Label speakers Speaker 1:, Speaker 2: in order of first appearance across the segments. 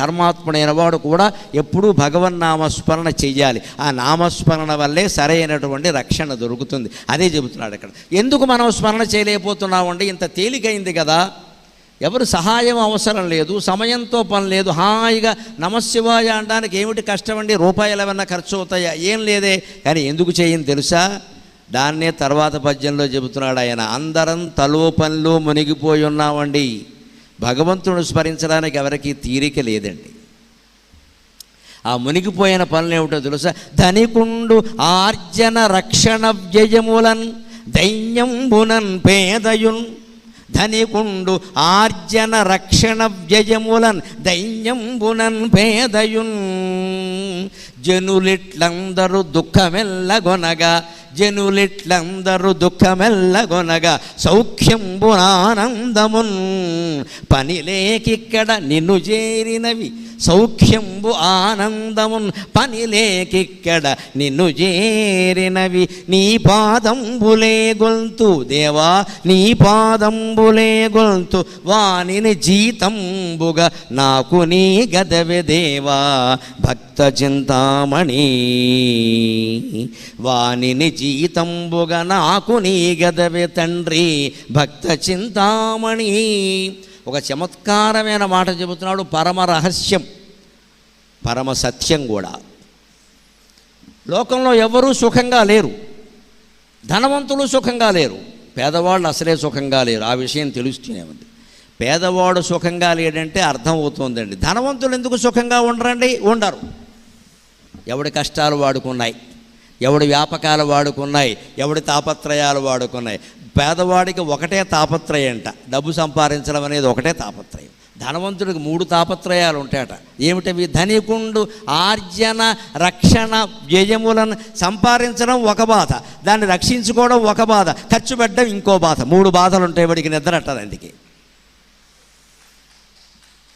Speaker 1: ధర్మాత్ముడైన వాడు కూడా ఎప్పుడూ భగవన్నామస్మరణ చెయ్యాలి. ఆ నామస్మరణ వల్లే సరైనటువంటి రక్షణ దొరుకుతుంది. అదే చెబుతున్నాడు ఇక్కడ. ఎందుకు మనం స్మరణ చేయలేకపోతున్నామండి? ఇంత తేలికైంది కదా, ఎవరు సహాయం అవసరం లేదు, సమయంతో పని లేదు, హాయిగా నమశివాయ అనడానికి ఏమిటి కష్టం అండి? రూపాయలు ఏమన్నా ఖర్చు అవుతాయా? ఏం లేదే. కానీ ఎందుకు చేయని తెలుసా? దాన్నే తర్వాత పద్యంలో చెబుతున్నాడు ఆయన. అందరం తలో పనిలో మునిగిపోయి ఉన్నామండి, భగవంతుని స్మరించడానికి ఎవరికి తీరిక లేదండి. ఆ మునిగిపోయిన పనులు ఏమిటో తెలుసా? ధనికుండు ఆర్జన రక్షణ వ్యయములన్ దైన్యంబునన్ పేదయున్. ధనికుండు ఆర్జన రక్షణ వ్యయములన్ దైన్యంబునన్ పేదయున్. జనులిట్లందరూ దుఃఖమెల్లగొనగా, జనులిట్లందరూ దుఃఖమెల్లగొనగా సౌఖ్యంబునానందమున్. పని లేకిక్కడ నిన్ను చేరినవి సౌఖ్యంబు ఆనందమున్. పని లేకిక్కడ నిన్ను చేరినవి నీ పాదంబులే గొల్తు దేవా, నీ పాదంబులే గొల్తు. వానిని జీతంబుగా నాకు నీ గదవె దేవా భక్త చింతామణి. వానిని జీతంబుగా నాకు నీ గదవె తండ్రి భక్త చింతామణి. ఒక చమత్కారమైన మాట చెబుతున్నాడు, పరమ రహస్యం, పరమ సత్యం కూడా. లోకంలో ఎవరూ సుఖంగా లేరు, ధనవంతులు సుఖంగా లేరు, పేదవాళ్ళు అసలే సుఖంగా లేరు. ఆ విషయం తెలుస్తూనే ఉంది. పేదవాడు సుఖంగా లేడంటే అర్థం అవుతుందండి. ధనవంతులు ఎందుకు సుఖంగా ఉండరండి? ఉండరు. ఎవడి కష్టాలు వాడుకున్నాయి, ఎవడి వ్యాపకాలు వాడుకున్నాయి, ఎవడి తాపత్రయాలు వాడుకున్నాయి. పేదవాడికి ఒకటే తాపత్రయం అంట, డబ్బు సంపాదించడం అనేది ఒకటే తాపత్రయం. ధనవంతుడికి 3 తాపత్రయాలు ఉంటాయట. ఏమిటవి? ధనికుండు ఆర్జన రక్షణ వ్యయములను. సంపాదించడం ఒక బాధ, దాన్ని రక్షించుకోవడం ఒక బాధ, ఖర్చు పెట్టడం ఇంకో బాధ. 3 బాధలు ఉంటాయి వాడికి. నిద్ర అట్టదు అందుకే.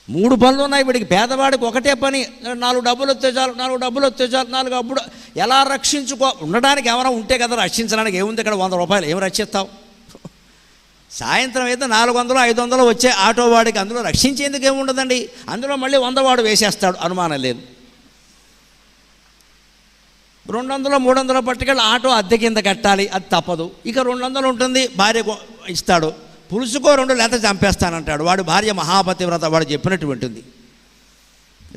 Speaker 1: 3 పనులు ఉన్నాయి వీడికి. పేదవాడికి ఒకటే పని, 4 డబ్బులు వస్తే చాలు, 4 డబ్బులు వస్తే చాలు, 4 అప్పుడు ఎలా రక్షించుకో. ఉండడానికి ఏమైనా ఉంటే కదా రక్షించడానికి. ఏముంది ఇక్కడ? 100 రూపాయలు ఏమి రక్షిస్తావు? సాయంత్రం అయితే 400 500 వచ్చే ఆటో వాడికి అందులో రక్షించేందుకు ఏముండదండి. అందులో మళ్ళీ 100 వాడు వేసేస్తాడు, అనుమానం లేదు. 200 300 పట్టుకెళ్ళి ఆటో అద్దె కింద కట్టాలి, అది తప్పదు. ఇక 200 ఉంటుంది, భార్య ఇస్తాడు. పులుసుకో 2 లేకపోతే చంపేస్తానంటాడు. వాడు భార్య మహాపతివ్రత, వాడు చెప్పినట్టు ఉంటుంది.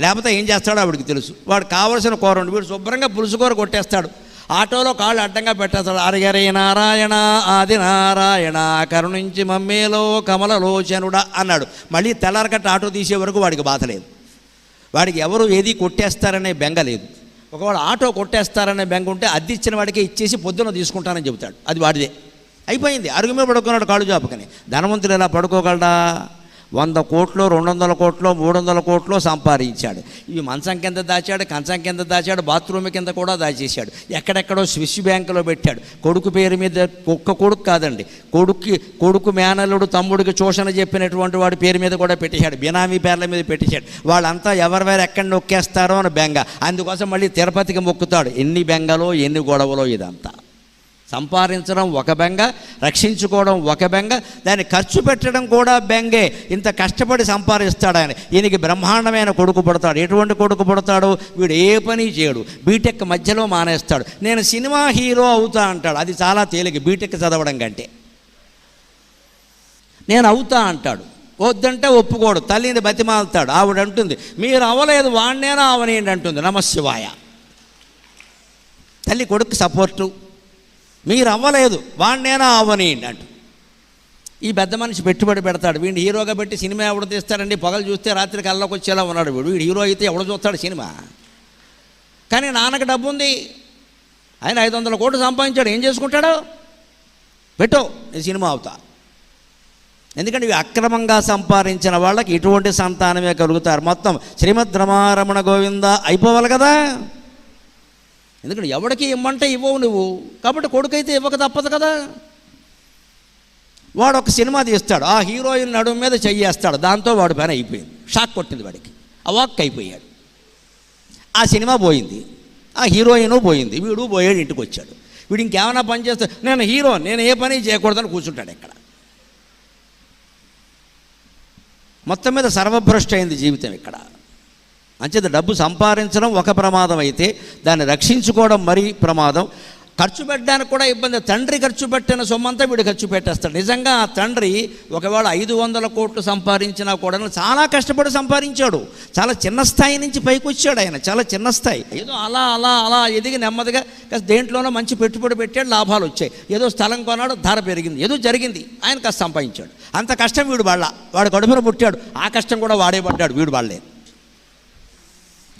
Speaker 1: లేకపోతే ఏం చేస్తాడో వాడికి తెలుసు. వాడు కావలసిన కూర ఉండి వీడు శుభ్రంగా పులుసుకోర కొట్టేస్తాడు. ఆటోలో కాళ్ళు అడ్డంగా పెట్టేస్తాడు. అరగరే నారాయణ ఆది నారాయణ కరుణించి మమ్మేలో కమలలోచనుడా అన్నాడు. మళ్ళీ తెల్లారకట్ట ఆటో తీసే వరకు వాడికి బాధ లేదు. వాడికి ఎవరు ఏది కొట్టేస్తారనే బెంగ లేదు. ఒకవేళ ఆటో కొట్టేస్తారనే బెంగ ఉంటే అద్దె ఇచ్చిన వాడికి ఇచ్చేసి పొద్దున తీసుకుంటానని చెబుతాడు. అది వాడిదే, అయిపోయింది. అరుగు మీద పడుకున్నాడు కాళ్ళు చాపుకని. ధనవంతులు ఎలా పడుకోగలడా? 100 కోట్లు 200 కోట్లు 300 కోట్లు సంపాదించాడు. ఇవి మంచం కింద దాచాడు, కంచం కింద దాచాడు, బాత్రూమ్ కింద కూడా దాచేశాడు. ఎక్కడెక్కడో స్విస్ బ్యాంకులో పెట్టాడు. కొడుకు పేరు మీద, ఒక్క కొడుకు కాదండి, కొడుకు మేనల్లుడు తమ్ముడికి చూషణ చెప్పినటువంటి వాడి పేరు మీద కూడా పెట్టేశాడు. బినామీ పేర్ల మీద పెట్టేశాడు. వాళ్ళంతా ఎవరెవరు ఎక్కడ నొక్కేస్తారో అని బెంగ. అందుకోసం మళ్ళీ తిరుపతికి మొక్కుతాడు. ఎన్ని బెంగలో ఎన్ని గొడవలో. ఇదంతా సంపాదించడం ఒక బెంగ, రక్షించుకోవడం ఒక బెంగ, దాన్ని ఖర్చు పెట్టడం కూడా బెంగే. ఇంత కష్టపడి సంపాదిస్తాడు ఆయన. ఈయనకి బ్రహ్మాండమైన కొడుకు పుడతాడు. ఎటువంటి కొడుకు పుడతాడు? వీడు ఏ పని చేయడు, బీటెక్ మధ్యలో మానేస్తాడు. నేను సినిమా హీరో అవుతా అంటాడు. అది చాలా తేలిక బీటెక్ చదవడం కంటే. నేను అవుతా అంటాడు. వద్దంటే ఒప్పుకోడు. తల్లిని బతిమాలుతాడు. ఆవిడ అంటుంది మీరు అవ్వలేదు, వాడినేనా అవనేంటి అంటుంది. నమశివాయ. తల్లి కొడుకు సపోర్టు. మీరు అవ్వలేదు, వాడినేనా అవనేయండి అంటూ. ఈ పెద్ద మనిషి పెట్టుబడి పెడతాడు. వీడిని హీరోగా పెట్టి సినిమా ఎవడు తీస్తాడండి? పగలు చూస్తే రాత్రి కళ్ళకి వచ్చేలా ఉన్నాడు వీడు. వీడు హీరో అయితే ఎవడు చూస్తాడు సినిమా? కానీ నాన్నకు డబ్బు ఉంది, ఆయన 500 కోట్లు సంపాదించాడు. ఏం చేసుకుంటాడు? పెట్టో నేను సినిమా అవుతా. ఎందుకంటే ఇవి అక్రమంగా సంపాదించిన వాళ్ళకి ఇటువంటి సంతానమే కలుగుతారు. మొత్తం శ్రీమద్ రమారమణ గోవింద అయిపోవాలి కదా. ఎందుకంటే ఎవడికి ఇమ్మంటే ఇవ్వవు నువ్వు, కాబట్టి కొడుకైతే ఇవ్వక తప్పదు కదా. వాడు ఒక సినిమా తీస్తాడు, ఆ హీరోయిన్ నడుము మీద చెయ్యేస్తాడు. దాంతో వాడు పని అయిపోయింది. షాక్ కొట్టింది వాడికి, అవాక్ అయిపోయాడు. ఆ సినిమా పోయింది, ఆ హీరోయిన్ పోయింది, వీడు పోయాడు, ఇంటికి వచ్చాడు. వీడు ఇంకేమైనా పని చేస్తాడు, నేను హీరో, నేను ఏ పని చేయకూడదని కూర్చుంటాడు ఇక్కడ. మొత్తం మీద సర్వభ్రష్ట అయింది జీవితం ఇక్కడ. అంచేత డబ్బు సంపాదించడం ఒక ప్రమాదం అయితే దాన్ని రక్షించుకోవడం మరీ ప్రమాదం. ఖర్చు పెట్టడానికి కూడా ఇబ్బంది. తండ్రి ఖర్చు పెట్టిన సొమ్మంతా వీడు ఖర్చు పెట్టేస్తాడు. నిజంగా ఆ తండ్రి ఒకవేళ 500 కోట్లు సంపాదించినా కూడా చాలా కష్టపడి సంపాదించాడు. చాలా చిన్న స్థాయి నుంచి పైకి వచ్చాడు ఆయన, చాలా చిన్న స్థాయి. ఏదో అలా అలా అలా ఎదిగి నెమ్మదిగా దేంట్లోనో మంచి పెట్టుబడి పెట్టాడు, లాభాలు వచ్చాయి. ఏదో స్థలం కొన్నాడు, ధర పెరిగింది, ఏదో జరిగింది, ఆయన కాస్త సంపాదించాడు. అంత కష్టం వీడు వాడు కడుపున పుట్టాడు, ఆ కష్టం కూడా వాడే పడ్డాడు, వీడు పడలేదు.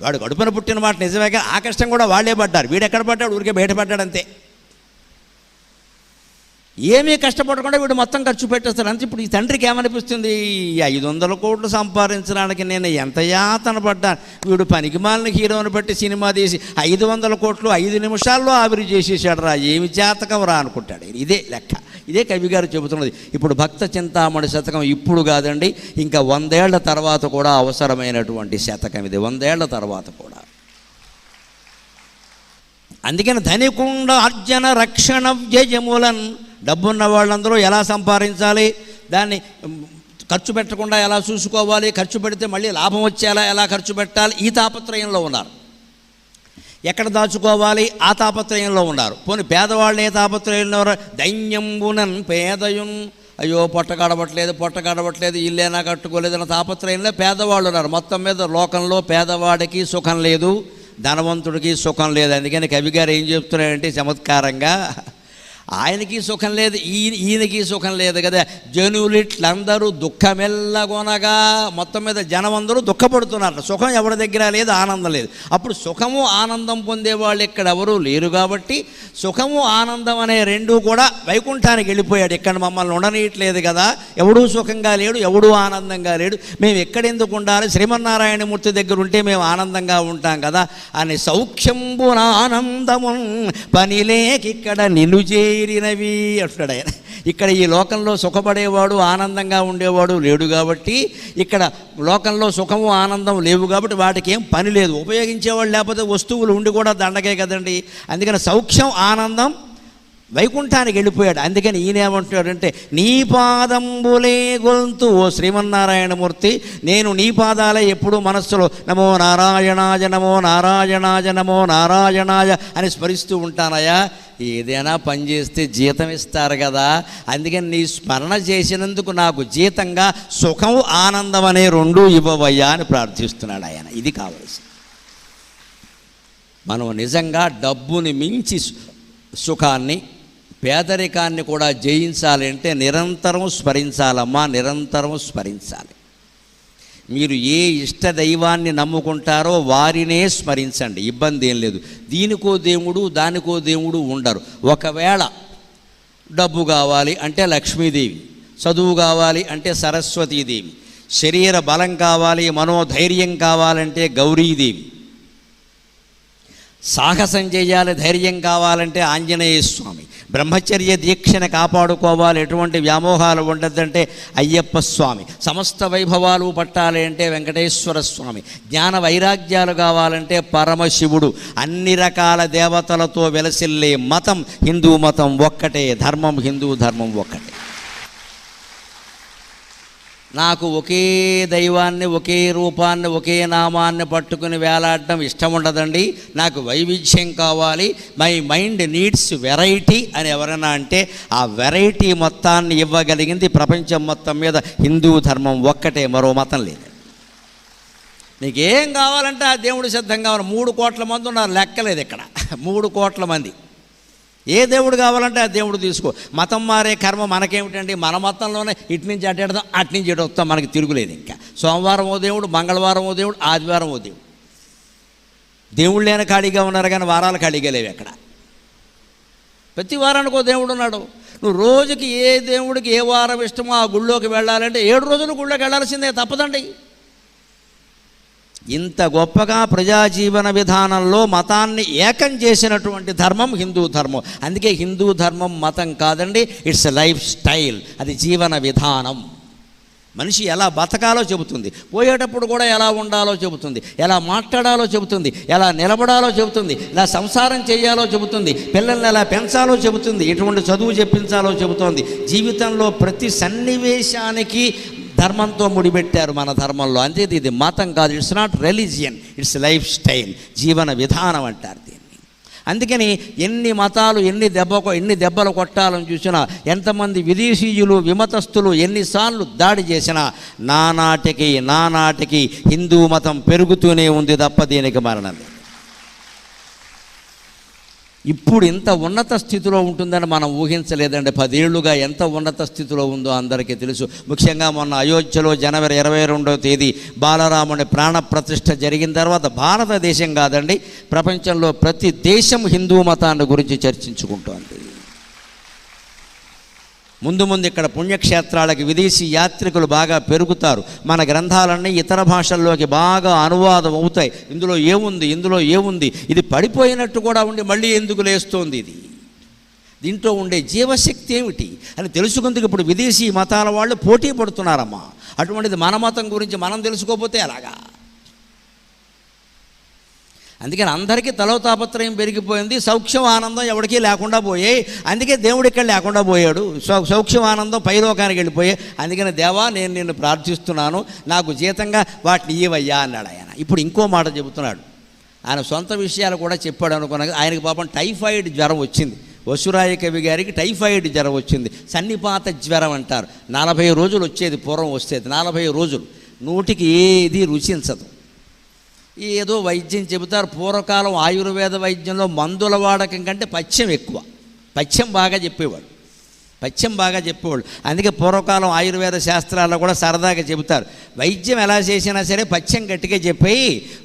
Speaker 1: వాడు కడుపున పుట్టిన మాట నిజమే, ఆ కష్టం కూడా వాళ్ళే పడ్డారు. వీడు ఎక్కడ పడ్డాడు, ఊరికే బయటపడ్డాడు అంతే. ఏమీ కష్టపడకుండా వీడు మొత్తం ఖర్చు పెట్టేస్తాడు అంతే. ఇప్పుడు ఈ తండ్రికి ఏమనిపిస్తుంది, ఈ 500 కోట్లు సంపాదించడానికి నేను ఎంత యాతన పడ్డాను, వీడు పనికిమాలిన హీరోని బట్టి సినిమా తీసి 500 కోట్లు 5 నిమిషాల్లో ఆవిరి చేసేసాడు రా, ఏమి జాతకం రా అనుకుంటాడు. ఇదే లెక్క, ఇదే కవి గారు చెబుతున్నది. ఇప్పుడు భక్త చింతామణి శతకం ఇప్పుడు కాదండి, ఇంకా 100 ఏళ్ల తర్వాత కూడా అవసరమైనటువంటి శతకం ఇది, 100 ఏళ్ల తర్వాత కూడా. అందుకని ధనికుండ అర్జన రక్షణ వ్యయములన్, డబ్బున్న వాళ్ళందరూ ఎలా సంపాదించాలి, దాన్ని ఖర్చు పెట్టకుండా ఎలా చూసుకోవాలి, ఖర్చు పెడితే మళ్ళీ లాభం వచ్చేలా ఎలా ఖర్చు పెట్టాలి, ఈ తాపత్రయంలో ఉన్నారు. ఎక్కడ దాచుకోవాలి ఆ తాపత్రయంలో ఉన్నారు. పోనీ పేదవాళ్ళు ఏ తాపత్రయంలో ఉన్నారు, దైన్యంబునన్ పేదయున్, అయ్యో పొట్ట గడవట్లేదు, ఇల్లేనా కట్టుకోలేదన్న తాపత్రయంలో పేదవాళ్ళు ఉన్నారు. మొత్తం మీద లోకంలో పేదవాడికి సుఖం లేదు, ధనవంతుడికి సుఖం లేదు. అందుకని కవి గారు ఏం చెప్తున్నారంటే చమత్కారంగా, ఆయనకి సుఖం లేదు, ఈయనకి సుఖం లేదు కదా, జనులిట్లందరూ దుఃఖమెల్లగొనగా, మొత్తం మీద జనం అందరూ దుఃఖపడుతున్నారు. సుఖం ఎవరి దగ్గర లేదు, ఆనందం లేదు. అప్పుడు సుఖము ఆనందం పొందేవాళ్ళు ఇక్కడ ఎవరూ లేరు కాబట్టి సుఖము ఆనందం అనే రెండూ కూడా వైకుంఠానికి వెళ్ళిపోయాడు. ఇక్కడ మమ్మల్ని ఉండనీయట్లేదు కదా, ఎవడూ సుఖంగా లేడు, ఎవడూ ఆనందంగా లేడు, మేము ఎక్కడెందుకు ఉండాలి, శ్రీమన్నారాయణమూర్తి దగ్గర ఉంటే మేము ఆనందంగా ఉంటాం కదా అని సౌఖ్యంబున ఆనందము పనిలేకిక్కడ నిన్ను చేరినవి అంటున్నాడు ఆయన. ఇక్కడ ఈ లోకంలో సుఖపడేవాడు ఆనందంగా ఉండేవాడు లేడు కాబట్టి, ఇక్కడ లోకంలో సుఖము ఆనందం లేవు కాబట్టి వాటికి ఏం పని లేదు. ఉపయోగించేవాళ్ళు లేకపోతే వస్తువులు ఉండి కూడా దండగే కదండి. అందుకని సౌఖ్యం ఆనందం వైకుంఠానికి వెళ్ళిపోయాడు. అందుకని ఈయనేమంటాడంటే, నీ పాదంబులే గొంతు ఓ శ్రీమన్నారాయణమూర్తి, నేను నీ పాదాలే ఎప్పుడూ మనస్సులో నమో నారాయణాయ నమో నారాయణాయ నమో నారాయణాయ అని స్మరిస్తూ ఉంటానయ్యా. ఏదైనా పని చేస్తే జీతం ఇస్తారు కదా, అందుకని నీ స్మరణ చేసినందుకు నాకు జీతంగా సుఖం ఆనందం అనే రెండూ ఇవ్వవయ్యా అని ప్రార్థిస్తున్నాడు ఆయన. ఇది కావలసి. మనం నిజంగా డబ్బుని మించి సుఖాన్ని పేదరికాన్ని కూడా జయించాలి అంటే నిరంతరం స్మరించాలమ్మా, నిరంతరం స్మరించాలి. మీరు ఏ ఇష్ట దైవాన్ని నమ్ముకుంటారో వారినే స్మరించండి, ఇబ్బంది ఏం లేదు. దీనికో దేవుడు దానికో దేవుడు ఉండరు. ఒకవేళ డబ్బు కావాలి అంటే లక్ష్మీదేవి, చదువు కావాలి అంటే సరస్వతీదేవి, శరీర బలం కావాలి మనోధైర్యం కావాలంటే గౌరీదేవి, సాహసం చేయాలి ధైర్యం కావాలంటే ఆంజనేయ స్వామి, బ్రహ్మచర్య దీక్షను కాపాడుకోవాలి ఎటువంటి వ్యామోహాలు ఉండద్దంటే అయ్యప్ప స్వామి, సమస్త వైభవాలు పట్టాలి అంటే వెంకటేశ్వర స్వామి, జ్ఞాన వైరాగ్యాలు కావాలంటే పరమశివుడు. అన్ని రకాల దేవతలతో వెలసిల్లే మతం హిందూ మతం ఒక్కటే, ధర్మం హిందూ ధర్మం ఒక్కటే. నాకు ఒకే దైవాన్ని ఒకే రూపాన్ని ఒకే నామాన్ని పట్టుకుని వేలాడడం ఇష్టం ఉండదండి, నాకు వైవిధ్యం కావాలి, మై మైండ్ నీడ్స్ వెరైటీ అని ఎవరైనా అంటే ఆ వెరైటీ మొత్తాన్ని ఇవ్వగలిగింది ప్రపంచం మొత్తం మీద హిందూ ధర్మం ఒక్కటే, మరో మతం లేదు. నీకేం కావాలంటే ఆ దేవుడు సిద్ధంగా ఉన్నారు. 3 కోట్ల మంది ఉన్నారు, లెక్కలేదు ఇక్కడ. 3 కోట్ల మంది, ఏ దేవుడు కావాలంటే ఆ దేవుడు తీసుకో. మతం మారే కర్మ మనకేమిటండి, మన మతంలోనే ఇటు నుంచి అటు ఎడతాం, అటు నుంచి ఇటు వస్తాం, మనకి తిరుగులేదు. ఇంకా సోమవారం ఓ దేవుడు, మంగళవారం ఓ దేవుడు, ఆదివారం ఓ దేవుడు. దేవుళ్ళు లేని ఖాళీగా ఉన్నారు కానీ వారాలు ఖాళీగా లేవు ఎక్కడ. ప్రతి వారానికి ఓ దేవుడు ఉన్నాడు. నువ్వు రోజుకి ఏ దేవుడికి ఏ వారం ఇష్టమో ఆ గుళ్ళోకి వెళ్ళాలంటే 7 రోజులు గుళ్ళోకి వెళ్ళాల్సిందే, తప్పదండి. ఇంత గొప్పగా ప్రజాజీవన విధానంలో మతాన్ని ఏకం చేసినటువంటి ధర్మం హిందూ ధర్మం. అందుకే హిందూ ధర్మం మతం కాదండి, ఇట్స్ లైఫ్ స్టైల్, అది జీవన విధానం. మనిషి ఎలా బతకాలో చెబుతుంది, పోయేటప్పుడు కూడా ఎలా ఉండాలో చెబుతుంది, ఎలా మాట్లాడాలో చెబుతుంది, ఎలా నిలబడాలో చెబుతుంది, ఎలా సంసారం చేయాలో చెబుతుంది, పిల్లల్ని ఎలా పెంచాలో చెబుతుంది, ఎటువంటి చదువు చెప్పించాలో చెబుతోంది. జీవితంలో ప్రతి సన్నివేశానికి ధర్మంతో ముడిపెట్టారు మన ధర్మంలో. అంతే, ఇది మతం కాదు, it's not religion, it's life style, జీవన విధానం అంటారు దీన్ని. అందుకని ఎన్ని మతాలు ఎన్ని దెబ్బలు కొట్టాలని చూసినా, ఎంతమంది విదేశీయులు విమతస్థులు ఎన్నిసార్లు దాడి చేసినా నానాటికి హిందూ మతం పెరుగుతూనే ఉంది తప్ప దీనికి మరణం లేదు. ఇప్పుడు ఇంత ఉన్నత స్థితిలో ఉంటుందని మనం ఊహించలేదండి. 10 ఏళ్లుగా ఎంత ఉన్నత స్థితిలో ఉందో అందరికీ తెలుసు. ముఖ్యంగా మొన్న అయోధ్యలో జనవరి 22వ తేదీ బాలరాముని ప్రాణప్రతిష్ఠ జరిగిన తర్వాత భారతదేశం కాదండి, ప్రపంచంలో ప్రతి దేశం హిందూ మతాన్ని గురించి చర్చించుకుంటోంది. ముందు ఇక్కడ పుణ్యక్షేత్రాలకి విదేశీ యాత్రికులు బాగా పెరుగుతారు. మన గ్రంథాలన్నీ ఇతర భాషల్లోకి బాగా అనువాదం అవుతాయి. ఇందులో ఏముంది, ఇది పడిపోయినట్టు కూడా ఉండి మళ్ళీ ఎందుకు లేస్తోంది, దీంట్లో ఉండే జీవశక్తి ఏమిటి అని తెలుసుకుందుకు ఇప్పుడు విదేశీ మతాల వాళ్ళు పోటీ పడుతున్నారమ్మా. అటువంటిది మన మతం గురించి మనం తెలుసుకోకపోతే ఎలాగా? అందుకని అందరికీ తలోతాపత్రయం పెరిగిపోయింది. సౌఖ్యం ఆనందం ఎవరికీ లేకుండా పోయాయి. అందుకే దేవుడు ఇక్కడ లేకుండా పోయాడు. సౌఖ్యం ఆనందం పైలోకానికి వెళ్ళిపోయాయి. అందుకని దేవా, నేను నిన్ను ప్రార్థిస్తున్నాను, నాకు జీతంగా వాటిని ఇవ్వయ్యా అన్నాడు ఆయన. ఇప్పుడు ఇంకో మాట చెబుతున్నాడు. ఆయన సొంత విషయాలు కూడా చెప్పాడు అనుకున్నా. ఆయనకి పాపం టైఫాయిడ్ జ్వరం వచ్చింది. వసురాయ కవి గారికి టైఫాయిడ్ జ్వరం వచ్చింది. సన్నిపాత జ్వరం అంటారు. 40 రోజులు వచ్చేది, పూర్వం వచ్చేది 40 రోజులు. నోటికి ఏది రుచించదు. ఏదో వైద్యం చెబుతారు. పూర్వకాలం ఆయుర్వేద వైద్యంలో మందుల వాడకం కంటే పథ్యం ఎక్కువ. పథ్యం బాగా చెప్పేవాళ్ళు. అందుకే పూర్వకాలం ఆయుర్వేద శాస్త్రాల్లో కూడా సరదాగా చెబుతారు, వైద్యం ఎలా చేసినా సరే పథ్యం గట్టిగా చెప్పి,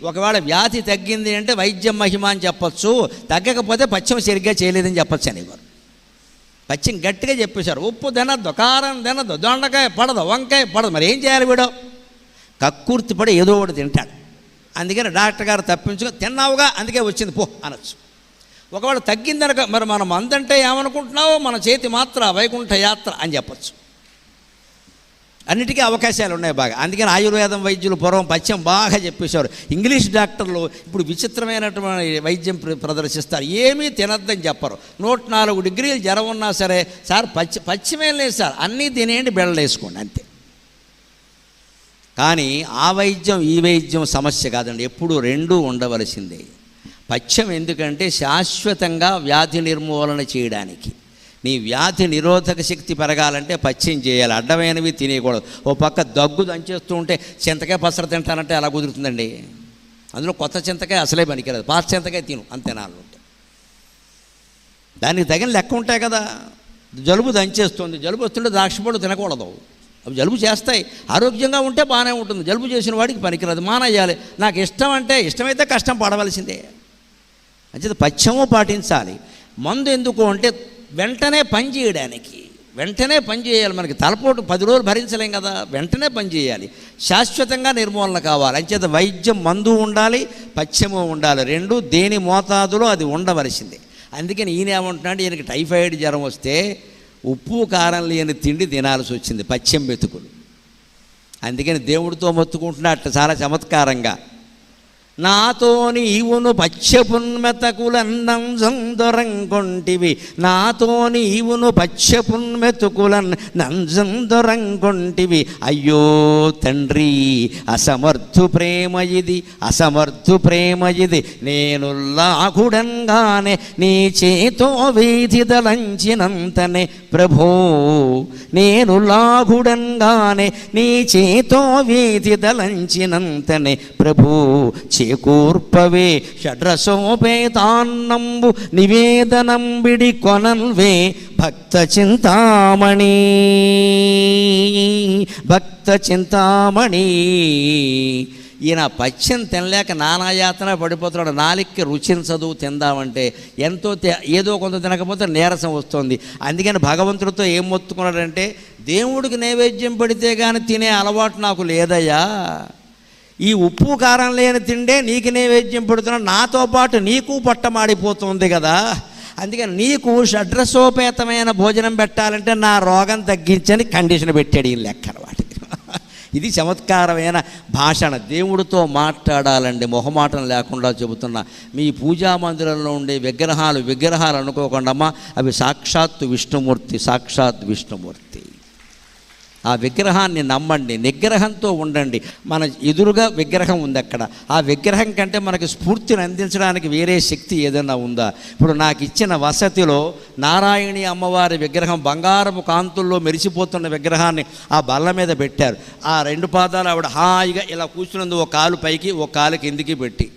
Speaker 1: ఒకవేళ వ్యాధి తగ్గింది అంటే వైద్యం మహిమ అని చెప్పచ్చు, తగ్గకపోతే పథ్యం సరిగ్గా చేయలేదని చెప్పచ్చు అనేవారు. పథ్యం గట్టిగా చెప్పేశారు. ఉప్పు తినద్దు, కారం తినద్దు, దొండకాయ పడదు, వంకాయ పడదు. మరి ఏం చేయాలి వీడు? కక్కుర్తి పడి ఏదో ఒకటి తింటాడు. అందుకని డాక్టర్ గారు తప్పించుకొని, తిన్నావుగా అందుకే వచ్చింది పో అనొచ్చు. ఒకవేళ తగ్గిందనక, మరి మనం మందంటే ఏమనుకుంటున్నావో, మన చేతి మాత్ర వైకుంఠ యాత్ర అని చెప్పచ్చు. అన్నిటికీ అవకాశాలు ఉన్నాయి బాగా. అందుకని ఆయుర్వేదం వైద్యులు పూర్వం పథ్యం బాగా చెప్పేశారు. ఇంగ్లీష్ డాక్టర్లు ఇప్పుడు విచిత్రమైనటువంటి వైద్యం ప్రదర్శిస్తారు. ఏమీ తినద్దని చెప్పరు. 104 డిగ్రీలు జ్వరం ఉన్నా సరే, సార్ పథ్యమేం లేదు సార్, అన్నీ తినేయండి, బెళ్ళేసుకోండి అంతే. కానీ ఆ వైద్యం ఈ వైద్యం సమస్య కాదండి, ఎప్పుడు రెండూ ఉండవలసిందే. పథ్యం ఎందుకంటే శాశ్వతంగా వ్యాధి నిర్మూలన చేయడానికి. నీ వ్యాధి నిరోధక శక్తి పెరగాలంటే పథ్యం చేయాలి, అడ్డమైనవి తినేయకూడదు. ఓ పక్క దగ్గు దంచేస్తూ ఉంటే చింతకాయ పసర తింటానంటే ఎలా కుదురుతుందండి? అందులో కొత్త చింతకాయ అసలే పనికిరాదు, పాత చింతకాయ తిను అంతే. నాలుగు ఉంటే దానికి తగిన లెక్క ఉంటాయి కదా. జలుబు దంచేస్తుంది, జలుబు వస్తుంటే ద్రాక్షపళ్ళు తినకూడదు, అవి జలుబు చేస్తాయి. ఆరోగ్యంగా ఉంటే బాగానే ఉంటుంది. జలుబు చేసిన వాడికి పనికిరాదు, మానేయాలి. నాకు ఇష్టమైతే కష్టం పడవలసిందే. అంచేత పథ్యము పాటించాలి. మందు ఎందుకు అంటే వెంటనే పని చేయాలి. మనకి తలపోటు 10 రోజులు భరించలేం కదా, వెంటనే పని చేయాలి, శాశ్వతంగా నిర్మూలన కావాలి. అంచేత వైద్యం మందు ఉండాలి, పథ్యము ఉండాలి. రెండు దేని మోతాదులో అది ఉండవలసిందే. అందుకని ఈయన ఏమంటున్నాడు, ఈయనకి టైఫాయిడ్ జ్వరం వస్తే ఉప్పు కారం లేని తిండి తినాల్సి వచ్చింది, పథ్యం మెతుకులు. అందుకని దేవుడితో మొత్తుకుంటున్నట్టు చాలా చమత్కారంగా, నాతోని ఈవును పచ్చపున్మెతకులన్నంజందొరంగొంటివి, నాతోని ఈవును పచ్చపున్మెతుకులన్నంజందొరంగొంటివి. అయ్యో తండ్రి, అసమర్థు ప్రేమ ఇది, నేను లాగుడంగానే నీ చేతో వీధిదలంచినంతనే ప్రభో, నేను లాగుడంగానే నీ చేతో వీధిదలంచినంతనే ప్రభో, చేకూర్పవే షడ్రసోపేతాన్నంబు నివేదనం బిడి కొనన్వే భక్త చింతామణి. ఈయన పథ్యం తినలేక నానాయాతన పడిపోతున్నాడు. నాలిక్కి రుచించదు తిందామంటే, ఏదో కొంత తినకపోతే నీరసం వస్తుంది. అందుకని భగవంతుడితో ఏం మొత్తుకున్నాడంటే, దేవుడికి నైవేద్యం పెడితే కానీ తినే అలవాటు నాకు లేదయ్యా, ఈ ఉప్పు కారం లేని తిండే నీకు నైవేద్యం పెడుతున్నా, నాతో పాటు నీకు పొట్టమాడిపోతుంది కదా, అందుకని నీకు షడ్రసోపేతమైన భోజనం పెట్టాలంటే నా రోగం తగ్గించని కండిషన్ పెట్టాడు ఈ లెక్కన వాటికి. ఇది చమత్కారమైన భాషణ. దేవుడితో మాట్లాడాలండి, మొహమాటం లేకుండా చెబుతున్నా. మీ పూజా మందిరంలో ఉండే విగ్రహాలు అనుకోకుండా అవి సాక్షాత్ విష్ణుమూర్తి. ఆ విగ్రహాన్ని నమ్మండి, నిగ్రహంతో ఉండండి. మన ఎదురుగా విగ్రహం ఉంది, అక్కడ ఆ విగ్రహం కంటే మనకి స్ఫూర్తిని అందించడానికి వేరే శక్తి ఏదైనా ఉందా? ఇప్పుడు నాకు ఇచ్చిన వసతిలో నారాయణి అమ్మవారి విగ్రహం బంగారపు కాంతుల్లో మెరిసిపోతున్న విగ్రహాన్ని ఆ బల్ల మీద పెట్టారు. ఆ 2 పాదాలు ఆవిడ హాయిగా ఇలా కూర్చున్నది, ఓ కాలు పైకి ఓ కాలు కిందికి పెట్టి.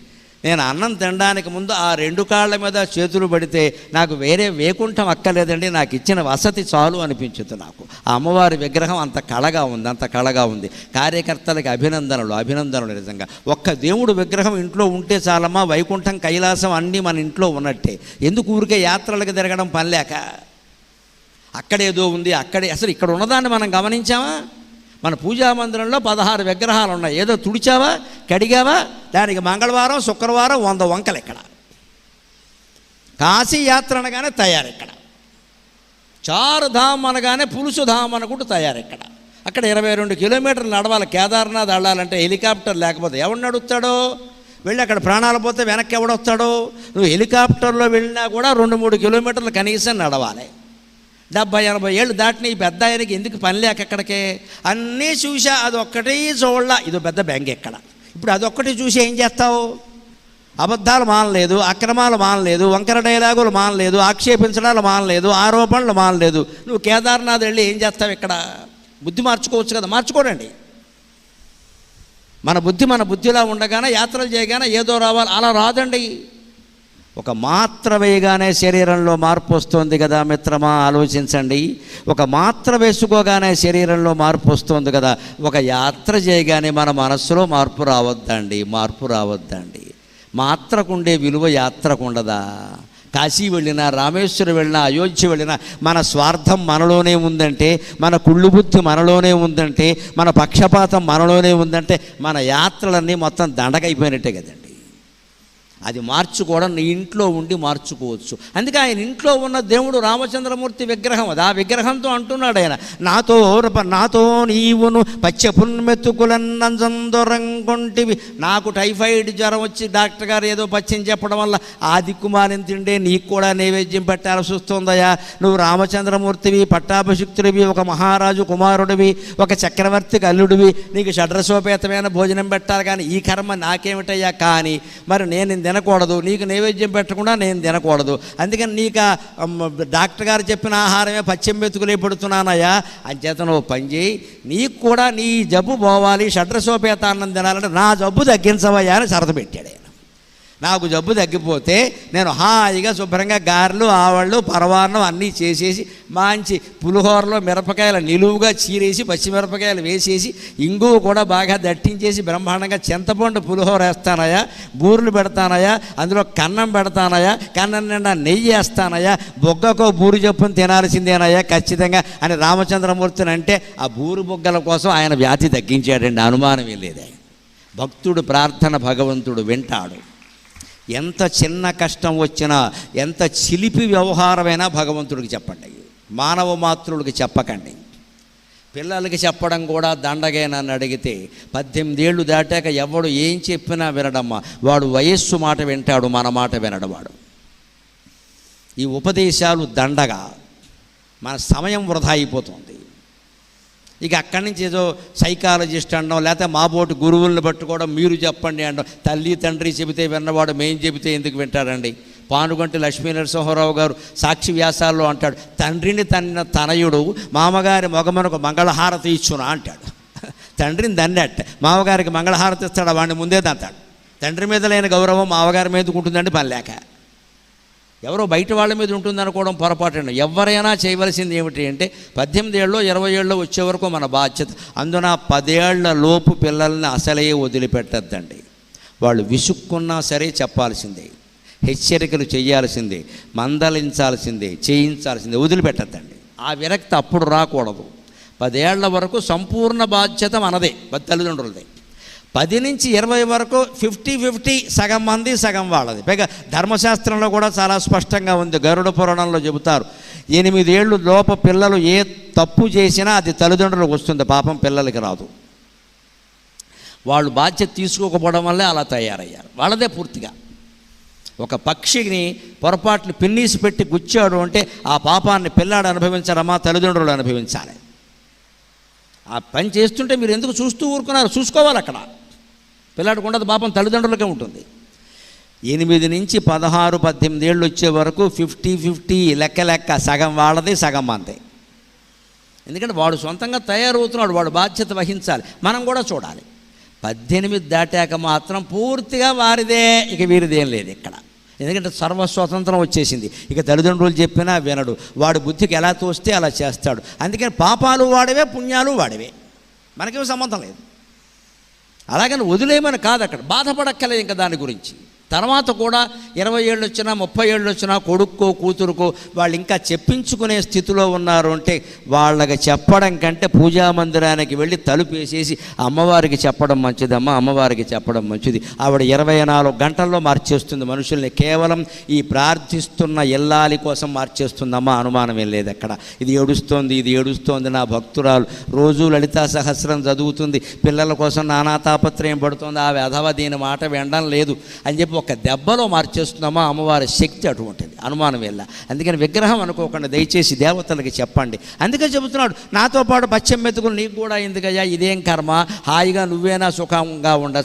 Speaker 1: నేను అన్నం తినడానికి ముందు ఆ 2 కాళ్ళ మీద చేతులు పడితే నాకు వేరే వేకుంఠం అక్కర్లేదండి, నాకు ఇచ్చిన వసతి చాలు అనిపించుతుంది నాకు. ఆ అమ్మవారి విగ్రహం అంత కళగా ఉంది, అంత కళగా ఉంది. కార్యకర్తలకి అభినందనలు. నిజంగా ఒక్క దేవుడు విగ్రహం ఇంట్లో ఉంటే చాలమ్మా, వైకుంఠం కైలాసం అన్నీ మన ఇంట్లో ఉన్నట్టే. ఎందుకు ఊరికే యాత్రలకు తిరగడం పనిలేక? అక్కడేదో ఉంది, అక్కడే అసలు ఇక్కడ ఉన్నదాన్ని మనం గమనించామా? మన పూజా మందిరంలో 16 విగ్రహాలు ఉన్నాయి. ఏదో తుడిచావా, కడిగావా? దానికి మంగళవారం శుక్రవారం 100 వంకలు. ఇక్కడ కాశీ యాత్ర అనగానే తయారు, ఇక్కడ చారుధామ్ అనగానే పులుసు ధామ్ అనుకుంటూ తయారు. అక్కడ 22 కిలోమీటర్లు నడవాలి. కేదార్నాథ్ వెళ్ళాలంటే హెలికాప్టర్ లేకపోతే ఎవడు నడుస్తాడో? వెళ్ళి అక్కడ ప్రాణాలు పోతే వెనక్కి ఎవడొస్తాడో? నువ్వు హెలికాప్టర్లో వెళ్ళినా కూడా 2-3 కిలోమీటర్లు కనీసం నడవాలి. 70-80 ఏళ్ళు దాటిన ఈ పెద్ద ఆయనకి ఎందుకు పని లేక ఎక్కడికే? అన్నీ చూసా, అదొక్కటి చూడలా. ఇదో పెద్ద బ్యాంక్ ఎక్కడ. ఇప్పుడు అదొక్కటి చూసి ఏం చేస్తావు? అబద్ధాలు మానలేదు, అక్రమాలు మానలేదు, వంకర డైలాగులు మానలేదు, ఆక్షేపించడాలు మానలేదు, ఆరోపణలు మానలేదు. నువ్వు కేదార్నాథ్ వెళ్ళి ఏం చేస్తావు? ఇక్కడ బుద్ధి మార్చుకోవచ్చు కదా. మార్చుకోడండి. మన బుద్ధిలా ఉండగానే యాత్రలు చేయగానే ఏదో రావాలి, అలా రాదండి. ఒక మాత్ర వేయగానే శరీరంలో మార్పు వస్తుంది కదా మిత్రమా, ఆలోచించండి. ఒక మాత్ర వేసుకోగానే శరీరంలో మార్పు వస్తుంది కదా. ఒక యాత్ర చేయగానే మన మనస్సులో మార్పు రావద్దండి. మాత్రకుండే విలువ యాత్రకు ఉండదా? కాశీ వెళ్ళినా, రామేశ్వరం వెళ్ళినా, అయోధ్య వెళ్ళినా మన స్వార్థం మనలోనే ఉందంటే, మన కుళ్ళు బుద్ధి మనలోనే ఉందంటే, మన పక్షపాతం మనలోనే ఉందంటే మన యాత్రలన్నీ మొత్తం దండగైపోయినట్టే కదండి. అది మార్చుకోవడం నీ ఇంట్లో ఉండి మార్చుకోవచ్చు. అందుకే ఆయన ఇంట్లో ఉన్న దేవుడు రామచంద్రమూర్తి విగ్రహం. అది ఆ విగ్రహంతో అంటున్నాడు ఆయన, నాతో నీవును పచ్చపున్మెతుకులన్నందొరంగొంటివి. నాకు టైఫాయిడ్ జ్వరం వచ్చి డాక్టర్ గారు ఏదో పచ్చం చెప్పడం వల్ల ఆ దిక్కుమాలిన తిండే నీకు కూడా నైవేద్యం పెట్టాల్సి వస్తుందయా. నువ్వు రామచంద్రమూర్తివి, పట్టాభిషిక్తుడివి, ఒక మహారాజు కుమారుడివి, ఒక చక్రవర్తికి అల్లుడివి, నీకు షడ్రసోపేతమైన భోజనం పెట్టాలి. కానీ ఈ కర్మ నాకేమిటయ్యా? కానీ మరి నేను తినకూడదు, నీకు నైవేద్యం పెట్టకుండా నేను తినకూడదు. అందుకని నీకు డాక్టర్ గారు చెప్పిన ఆహారమే పచ్చం మెతుకులే పెడుతున్నానయ్యా. అంచేత నువ్వు పని చేయి, నీకు కూడా నీ జబ్బు పోవాలి, షడ్రసోపేతాన్నం తినాలంటే నా జబ్బు తగ్గించవయ్యా అని షరతు పెట్టాడు ఆయన. నాకు జబ్బు తగ్గిపోతే నేను హాయిగా శుభ్రంగా గారెలు, ఆవళ్ళు, పరవాన్నం అన్నీ చేసేసి మంచి పులిహోరలో మిరపకాయలు నిలువుగా చీరేసి పచ్చిమిరపకాయలు వేసేసి ఇంగువ కూడా బాగా దట్టించేసి బ్రహ్మాండంగా చింతపండు పులిహోర వేస్తానయా, బూరెలు పెడతానయా, అందులో కన్నం పెడతానయా, కన్నం నిండా నెయ్యి వేస్తానయా, బొగ్గకో బూరు చొప్పున తినాల్సిందేనయ్యా ఖచ్చితంగా అని రామచంద్రమూర్తిని అంటే ఆ బూరు బొగ్గల కోసం ఆయన వ్యాధి తగ్గించాడండి. అనుమానమే లేదు. భక్తుడు ప్రార్థన భగవంతుడు వింటాడు. ఎంత చిన్న కష్టం వచ్చినా, ఎంత చిలిపి వ్యవహారమైనా భగవంతుడికి చెప్పండి, మానవ మాతృడికి చెప్పకండి. పిల్లలకి చెప్పడం కూడా దండగే. నన్ను అడిగితే 18 ఏళ్ళు దాటాక ఎవడు ఏం చెప్పినా వినడమ్మా. వాడు వయస్సు మాట వింటాడు, మన మాట వినడు వాడు. ఈ ఉపదేశాలు దండగా, మన సమయం వృధా అయిపోతుంది. ఇక అక్కడి నుంచి ఏదో సైకాలజిస్ట్ అనడం, లేకపోతే మా బోటి గురువులను పట్టుకోవడం, మీరు చెప్పండి అనడం. తల్లి తండ్రి చెబితే విన్నవాడు మేము చెబితే ఎందుకు వింటారండి? పానుగంటి లక్ష్మీ నరసింహారావు గారు సాక్షి వ్యాసాల్లో అంటాడు, తండ్రిని తన్న తనయుడు మామగారి మొగమనకు మంగళహారతి ఇచ్చునా అంటాడు. తండ్రిని దన్నట్ట, మామగారికి మంగళహారతి ఇస్తాడు, వాడిని ముందే తంతాడు. తండ్రి మీద లేని గౌరవం మామగారి మీదకు ఉంటుందండి పని లేక. ఎవరో బయట వాళ్ళ మీద ఉంటుందనుకోవడం పొరపాటు. ఎవరైనా చేయవలసింది ఏమిటి అంటే 18 ఏళ్ళు 20 ఏళ్ళు వచ్చే వరకు మన బాధ్యత. అందున 10 ఏళ్ల లోపు పిల్లల్ని అసలే వదిలిపెట్టద్దండి. వాళ్ళు విసుక్కున్నా సరే చెప్పాల్సిందే, హెచ్చరికలు చేయాల్సిందే, మందలించాల్సిందే, చేయించాల్సిందే, వదిలిపెట్టద్దండి. ఆ విరక్తి అప్పుడు రాకూడదు. 10 ఏళ్ల వరకు సంపూర్ణ బాధ్యత మనదే, తల్లిదండ్రులదే. 10 నుంచి 20 వరకు 50-50, సగం మంది సగం వాళ్ళది. పైగా ధర్మశాస్త్రంలో కూడా చాలా స్పష్టంగా ఉంది. గరుడ పురాణంలో చెబుతారు, 8 ఏళ్ళు లోప పిల్లలు ఏ తప్పు చేసినా అది తల్లిదండ్రులకు వస్తుంది, పాపం పిల్లలకి రాదు. వాళ్ళు బాధ్యత తీసుకోకపోవడం వల్లే అలా తయారయ్యారు. వాళ్ళదే పూర్తిగా. ఒక పక్షిని పొరపాటుని పిన్నీసి పెట్టి గుచ్చాడు అంటే ఆ పాపాన్ని పిల్లాడు అనుభవించారమ్మా, తల్లిదండ్రులు అనుభవించాలి. ఆ పని చేస్తుంటే మీరు ఎందుకు చూస్తూ ఊరుకున్నారు? చూసుకోవాలి. అక్కడ పిల్లాడికి ఉండదు పాపం, తల్లిదండ్రులకే ఉంటుంది. 8 నుంచి 16, 18 ఏళ్ళు వచ్చే వరకు 50-50 లెక్క సగం వాళ్ళది, సగం మంది. ఎందుకంటే వాడు సొంతంగా తయారవుతున్నాడు, వాడు బాధ్యత వహించాలి, మనం కూడా చూడాలి. 18 దాటాక మాత్రం పూర్తిగా వారిదే, ఇక వీరిదేం లేదు ఇక్కడ. ఎందుకంటే సర్వస్వతంత్రం వచ్చేసింది. ఇక తల్లిదండ్రులు చెప్పినా వినడు, వాడు బుద్ధికి ఎలా తోస్తే అలా చేస్తాడు. అందుకని పాపాలు వాడివే, పుణ్యాలు వాడివే, మనకేమీ సంబంధం లేదు. అలాగని వదిలేయమని కాదు, అక్కడ బాధపడక్కలేదు ఇంకా దాని గురించి. తర్వాత కూడా 20 ఏళ్ళు వచ్చినా 30 ఏళ్ళు వచ్చినా కొడుక్కో కూతురుకో వాళ్ళు ఇంకా చెప్పించుకునే స్థితిలో ఉన్నారు అంటే వాళ్ళకి చెప్పడం కంటే పూజా మందిరానికి వెళ్ళి తలుపు వేసేసి అమ్మవారికి చెప్పడం మంచిదమ్మా, అమ్మవారికి చెప్పడం మంచిది. ఆవిడ 24 గంటల్లో మార్చేస్తుంది మనుషుల్ని. కేవలం ఈ ప్రార్థిస్తున్న ఇల్లాలి కోసం మార్చేస్తుందమ్మా, అనుమానం ఏం లేదు అక్కడ. ఇది ఏడుస్తోంది నా భక్తురాలు, రోజు లలితా సహస్రం చదువుతుంది, పిల్లల కోసం నానా తాపత్రయం పడుతుంది, ఆ వెధవ దీని మాట వినడం లేదు అని చెప్పి ఒక దెబ్బలో మార్చేస్తున్నామా, అమ్మవారి శక్తి అటువంటిది, అనుమానం వెళ్ళ. అందుకని విగ్రహం అనుకోకుండా దయచేసి దేవతలకి చెప్పండి. అందుకని చెబుతున్నాడు, నాతో పాటు పచ్చం మెతుకులు నీకు కూడా ఎందుకయ్యా, ఇదేం కర్మ, హాయిగా నువ్వేనా సుఖంగా ఉండొచ్చు.